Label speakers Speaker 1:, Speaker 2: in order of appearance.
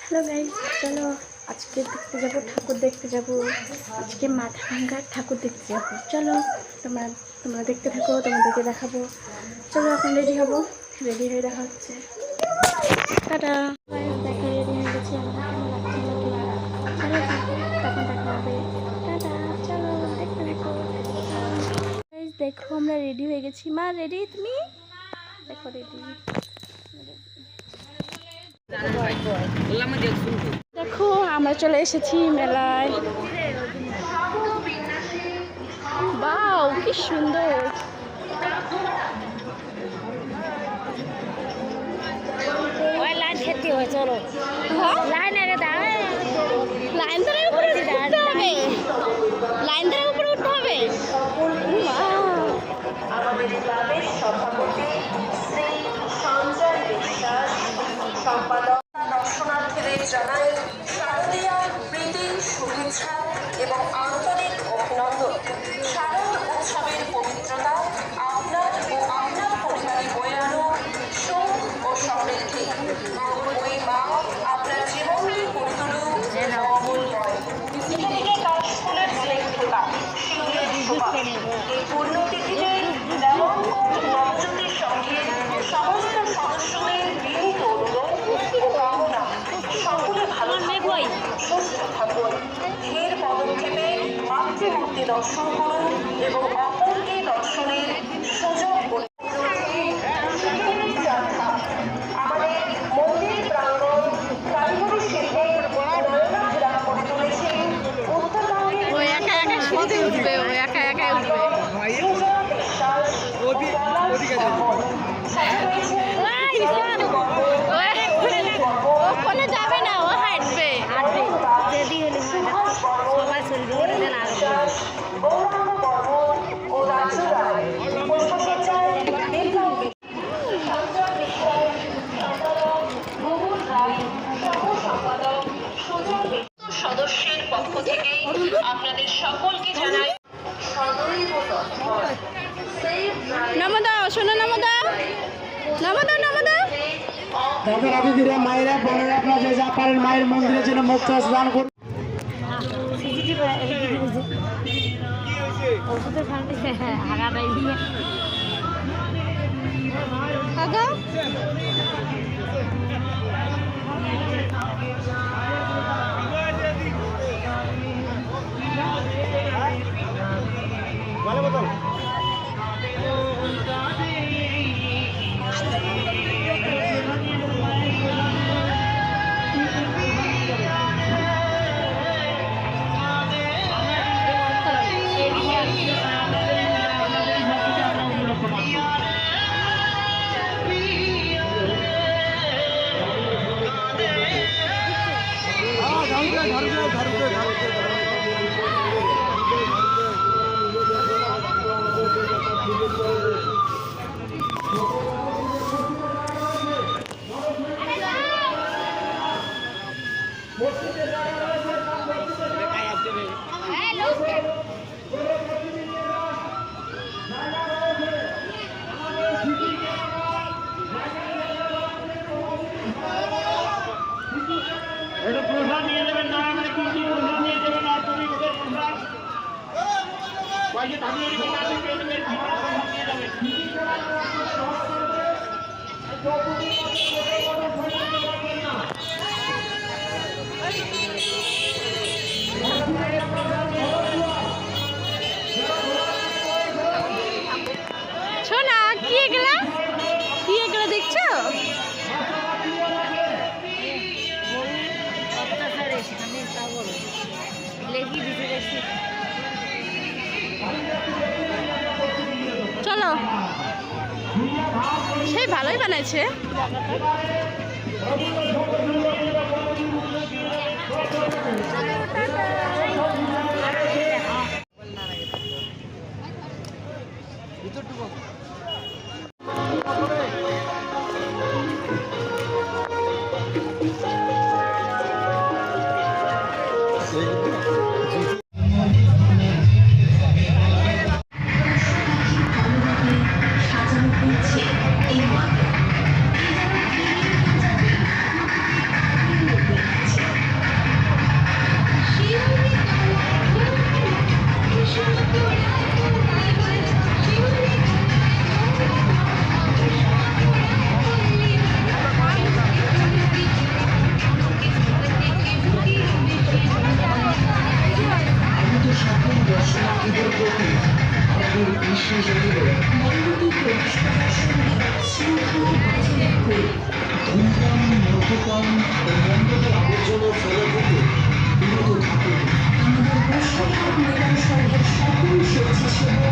Speaker 1: Hello guys, চলো আজকে দেখতে যাব, ঠাকুর দেখতে যাব। আজকে মাথা ভাঙ্গার ঠাকুর দেখতে যাব। চলো তোমরা তোমরা দেখতে থাকো, তোমাদেরকে দেখাবো। চলো এখন রেডি হব, রেডি হয়ে দেখা হচ্ছে। টাটা গাইস, দেখা রেডি হয়ে গেছি আমরা। কেমন লাগছে চলো তখন দেখা হবে। টাটা, চলো দেখতে থাকো। গাইস দেখো আমরা রেডি হয়ে গেছি। মা রেডি? তুমি দেখো রেডি। দেখো আমরা চলে এসেছি মেলায়। বাও কি সুন্দর।
Speaker 2: লাইন খেতে হয়, চলো লাইন আগে দাঁড়ায়।
Speaker 1: লাইন ধরে উপরে উঠতে হবে, লাইন ধরে উপরে উঠতে হবে।
Speaker 3: আমাদের ক্লাবের সভাপতি শ্রী সঞ্জয় বিশ্বাস, সম্পাদক দর্শনার্থীদের জানাই শারদীয় প্রীতি, শুভেচ্ছা এবং আন্তরিক অভিনন্দন। শারদ উৎসবের পবিত্রতা আপনার ও আপনার পরিবারে বয়ে আনুক সুখ ও সমৃদ্ধি। ওই মা আপনার জীবনকে করে তুলুক মঙ্গলময়। থেকে কাশফুলের স্নিগ্ধতা, শিউরের শোভা, এই পুণ্যতিথিতে নবজ্যোতির সঙ্গে সমস্ত সদস্যদের বিনীত অনুরোধ ও কামনা সকলে ভালো থাকুন, সুস্থ থাকুন। ধীর পদক্ষেপে মাতৃমূর্তি দর্শন করুন এবং অপরকে দর্শনের সুযোগ করে আমাদের মন্দির প্রাঙ্গণ কারিগরি শিল্পের নয়না ঘেরা করে তুলেছে উত্তরবঙ্গের
Speaker 1: যাবে না, ও হাঁটবে।
Speaker 2: সবাই শরীর
Speaker 3: ও রাজু রায় সদস্যের পক্ষ থেকে আপনাদের সকলকে জানাই
Speaker 1: নামো দাও, শোনো নামো দাও, নামো দাও, নামো দাও।
Speaker 4: তখন দিদিরা, মায়েরা, বোনেরা, আপনারা যে যা পারেন মায়ের মন্দিরে যেন মুক্ত স্নান করুন।
Speaker 1: আগা শোনা, কি এগুলা, কি এগুলা দেখছো? চলো, সেই ভালোই বানাইছে। সাজানো হয়েছে এই
Speaker 5: মদ্যপান ও মন্ডপের আবর্জনা ফেলা থেকে বিরত থাকুন। আমাদের সকল স্বেচ্ছাসেবক